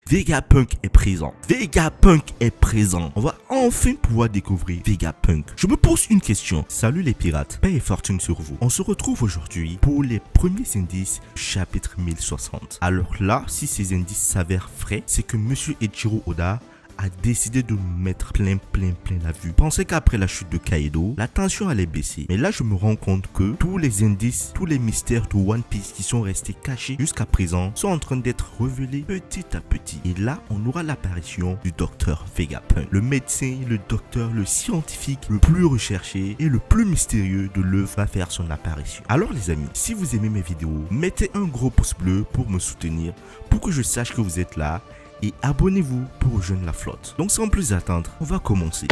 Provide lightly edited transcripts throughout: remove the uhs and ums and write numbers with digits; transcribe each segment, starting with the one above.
Vegapunk est présent. Vegapunk est présent. On va enfin pouvoir découvrir Vegapunk. Je me pose une question. Salut les pirates, paix et fortune sur vous. On se retrouve aujourd'hui pour les premiers indices chapitre 1060. Alors là, si ces indices s'avèrent vrais, c'est que Monsieur Eiichiro Oda a décidé de nous mettre plein la vue. Pensez qu'après la chute de Kaido, la tension allait baisser. Mais là, je me rends compte que tous les indices, tous les mystères de One Piece qui sont restés cachés jusqu'à présent sont en train d'être révélés petit à petit. Et là, on aura l'apparition du docteur Vegapunk. Le médecin, le docteur, le scientifique le plus recherché et le plus mystérieux de l'œuvre va faire son apparition. Alors les amis, si vous aimez mes vidéos, mettez un gros pouce bleu pour me soutenir, pour que je sache que vous êtes là. Et abonnez-vous pour rejoindre la flotte. Donc sans plus attendre, on va commencer.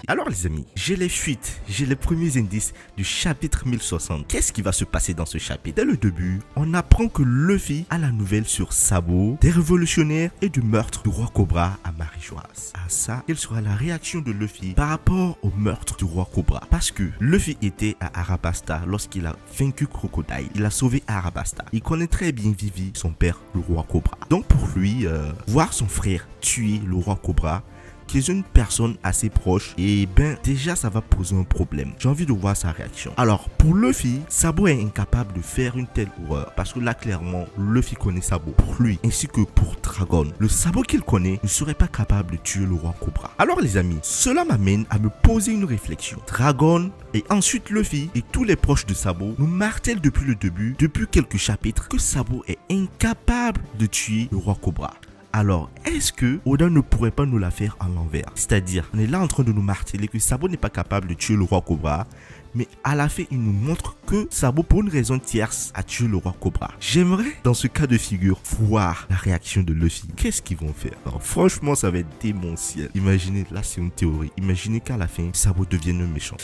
Alors les amis, j'ai les fuites, j'ai les premiers indices du chapitre 1060. Qu'est-ce qui va se passer dans ce chapitre? Dès le début, on apprend que Luffy a la nouvelle sur Sabo, des révolutionnaires et du meurtre du roi Cobra à Marijoise. À ça, quelle sera la réaction de Luffy par rapport au meurtre du roi Cobra? Parce que Luffy était à Arabasta lorsqu'il a vaincu Crocodile. Il a sauvé Arabasta. Il connaît très bien Vivi, son père, le roi Cobra. Donc pour lui, voir son frère tuer le roi Cobra, qui est une personne assez proche, et ben déjà ça va poser un problème. J'ai envie de voir sa réaction. Alors pour Luffy, Sabo est incapable de faire une telle horreur parce que là clairement Luffy connaît Sabo. Pour lui ainsi que pour Dragon, le Sabo qu'il connaît ne serait pas capable de tuer le roi Cobra. Alors les amis, cela m'amène à me poser une réflexion. Dragon et ensuite Luffy et tous les proches de Sabo nous martèlent depuis le début, depuis quelques chapitres, que Sabo est incapable de tuer le roi Cobra. Alors, est-ce que Oda ne pourrait pas nous la faire à l'envers? C'est-à-dire, on est là en train de nous marteler que Sabo n'est pas capable de tuer le roi Cobra, mais à la fin, il nous montre que Sabo, pour une raison tierce, a tué le roi Cobra. J'aimerais, dans ce cas de figure, voir la réaction de Luffy. Qu'est-ce qu'ils vont faire? Alors, franchement, ça va être démentiel. Imaginez, là c'est une théorie, imaginez qu'à la fin, Sabo devienne un méchant.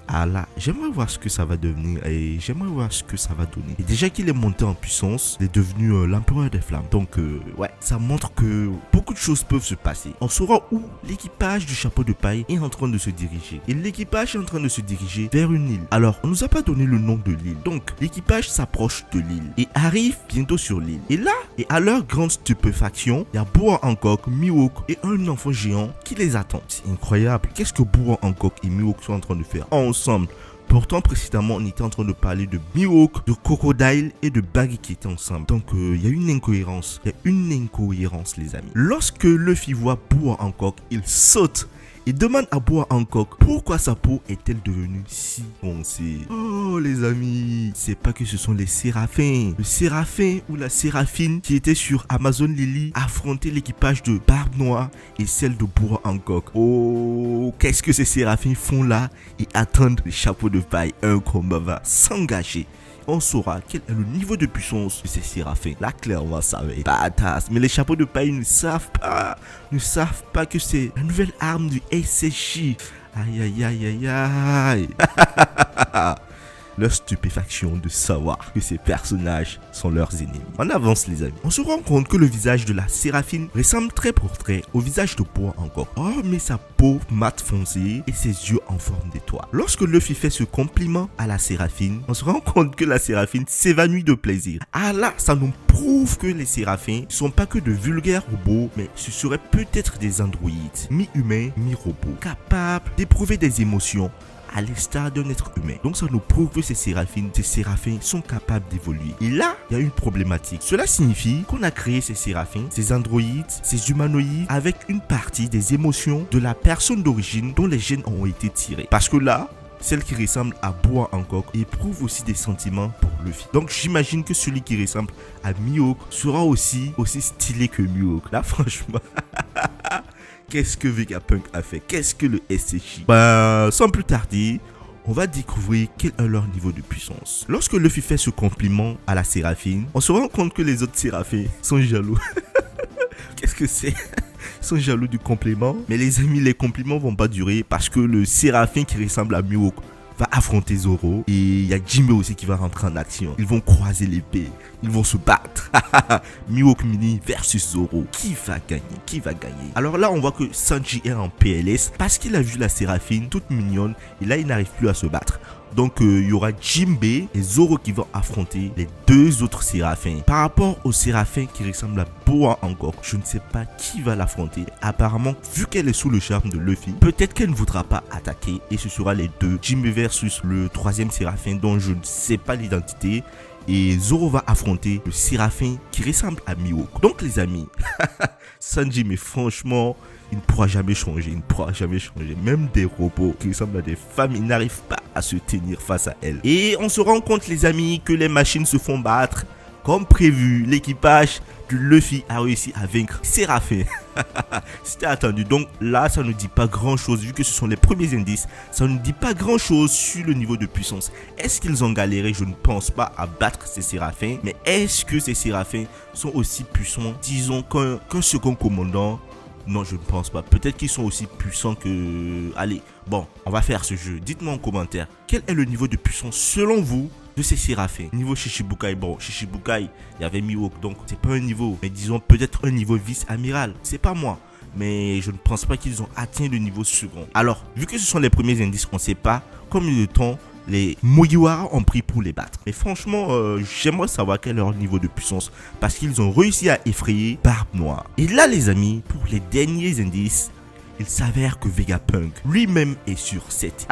Ah là, j'aimerais voir ce que ça va devenir et j'aimerais voir ce que ça va donner. Et déjà qu'il est monté en puissance, il est devenu l'empereur des flammes. Donc ouais, ça montre que beaucoup de choses peuvent se passer. On saura où l'équipage du chapeau de paille est en train de se diriger. Et l'équipage est en train de se diriger vers une île. Alors, on nous a pas donné le nom de l'île. Donc, l'équipage s'approche de l'île et arrive bientôt sur l'île. Et là, et à leur grande stupéfaction, il y a Boa Hancock, Mihawk et un enfant géant qui les attend. C'est incroyable. Qu'est-ce que Boa Hancock et Mihawk sont en train de faire ensemble? Pourtant, précédemment, on était en train de parler de Mihawk, de Crocodile et de Baggy qui étaient ensemble. Donc, il y a une incohérence. Il y a une incohérence, les amis. Lorsque Luffy voit Boa Hancock, il saute et demande à Boa Hancock pourquoi sa peau est-elle devenue si foncée. Oh les amis, c'est pas que ce sont les séraphins. Le séraphin ou la séraphine qui était sur Amazon Lily affrontait l'équipage de Barbe Noire et celle de Boa Hancock. Oh, qu'est-ce que ces séraphins font là et attendent le chapeau de paille? Un combat va s'engager. On saura quel est le niveau de puissance de ces séraphins. Là, clairement, ça va être badass. Mais les chapeaux de paille ne savent pas que c'est la nouvelle arme du SSJ. Aïe, aïe, aïe, aïe, aïe. Leur stupéfaction de savoir que ces personnages sont leurs ennemis. On avance les amis. On se rend compte que le visage de la séraphine ressemble très pour trait au visage de Boa Hancock. Oh mais sa peau mat foncée et ses yeux en forme d'étoile. Lorsque Luffy fait ce compliment à la séraphine, on se rend compte que la séraphine s'évanouit de plaisir. Ah là, ça nous prouve que les séraphins ne sont pas que de vulgaires robots, mais ce seraient peut-être des androïdes, mi-humains, mi-robots, capables d'éprouver des émotions à l'instar d'un être humain. Donc ça nous prouve que ces séraphins sont capables d'évoluer. Et là, il y a une problématique. Cela signifie qu'on a créé ces séraphins, ces androïdes, ces humanoïdes avec une partie des émotions de la personne d'origine dont les gènes ont été tirés. Parce que là, celle qui ressemble à Boa Hancock éprouve aussi des sentiments pour Luffy. Donc j'imagine que celui qui ressemble à Mihawk sera aussi stylé que Mihawk. Là franchement... Qu'est-ce que Vegapunk a fait? Qu'est-ce que le SSJ? Sans plus tarder, on va découvrir quel est leur niveau de puissance. Lorsque Luffy fait ce compliment à la séraphine, on se rend compte que les autres séraphins sont jaloux. Qu'est-ce que c'est? Ils sont jaloux du compliment. Mais les amis, les compliments vont pas durer parce que le Séraphin qui ressemble à Mihawk va affronter Zoro. Et il y a Jinbei aussi qui va rentrer en action. Ils vont croiser l'épée. Ils vont se battre. Mihawk Mini versus Zoro. Qui va gagner? Qui va gagner? Alors là, on voit que Sanji est en PLS parce qu'il a vu la Séraphine toute mignonne. Et là, il n'arrive plus à se battre. Donc il y aura Jinbei et Zoro qui vont affronter les deux autres séraphins. Par rapport au séraphin qui ressemble à Boa encore, je ne sais pas qui va l'affronter. Apparemment, vu qu'elle est sous le charme de Luffy, peut-être qu'elle ne voudra pas attaquer et ce sera les deux. Jinbei versus le troisième séraphin dont je ne sais pas l'identité. Et Zoro va affronter le séraphin qui ressemble à Mihawk. Donc les amis, Sanji, mais franchement, il ne pourra jamais changer, il ne pourra jamais changer. Même des robots qui ressemblent à des femmes, ils n'arrivent pas à se tenir face à elles. Et on se rend compte les amis que les machines se font battre. Comme prévu, l'équipage du Luffy a réussi à vaincre Séraphin. C'était attendu. Donc là, ça ne dit pas grand chose. Vu que ce sont les premiers indices, ça ne dit pas grand chose sur le niveau de puissance. Est-ce qu'ils ont galéré? Je ne pense pas à battre ces séraphins. Mais est-ce que ces séraphins sont aussi puissants, disons, qu'un second commandant? Non, je ne pense pas. Peut-être qu'ils sont aussi puissants que... Allez, bon, on va faire ce jeu. Dites-moi en commentaire, quel est le niveau de puissance selon vous de ces séraphins? Niveau Shichibukai, bon, Shichibukai, il y avait Mihawk, donc c'est pas un niveau. Mais disons peut-être un niveau vice-amiral. C'est pas moi. Mais je ne pense pas qu'ils ont atteint le niveau second. Alors, vu que ce sont les premiers indices, on ne sait pas combien de temps les Mugiwara ont pris pour les battre. Mais franchement, j'aimerais savoir quel est leur niveau de puissance. Parce qu'ils ont réussi à effrayer Barbe Noire. Et là, les amis, pour les derniers indices, il s'avère que Vegapunk lui-même est sur cette.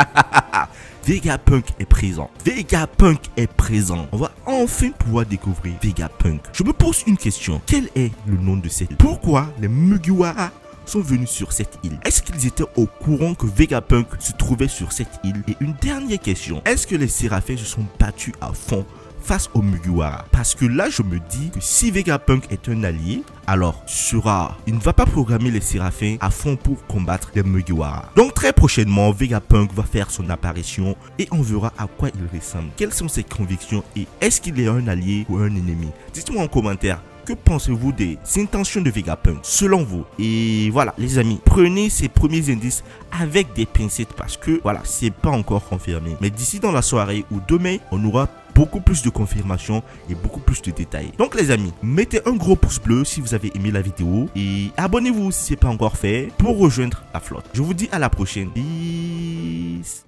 Vegapunk est présent. Vegapunk est présent. On va enfin pouvoir découvrir Vegapunk. Je me pose une question. Quel est le nom de cette île? Pourquoi les Mugiwara sont venus sur cette île? Est-ce qu'ils étaient au courant que Vegapunk se trouvait sur cette île? Et une dernière question. Est-ce que les séraphins se sont battus à fond face aux Mugiwara? Parce que là, je me dis que si Vegapunk est un allié, alors il ne va pas programmer les séraphins à fond pour combattre les Mugiwara. Donc très prochainement, Vegapunk va faire son apparition et on verra à quoi il ressemble. Quelles sont ses convictions et est-ce qu'il est un allié ou un ennemi? Dites-moi en commentaire. Que pensez-vous des intentions de Vegapunk selon vous? Et voilà les amis, prenez ces premiers indices avec des pincettes parce que voilà, c'est pas encore confirmé. Mais d'ici dans la soirée ou demain, on aura beaucoup plus de confirmations et beaucoup plus de détails. Donc les amis, mettez un gros pouce bleu si vous avez aimé la vidéo et abonnez-vous si ce n'est pas encore fait pour rejoindre la flotte. Je vous dis à la prochaine. Peace.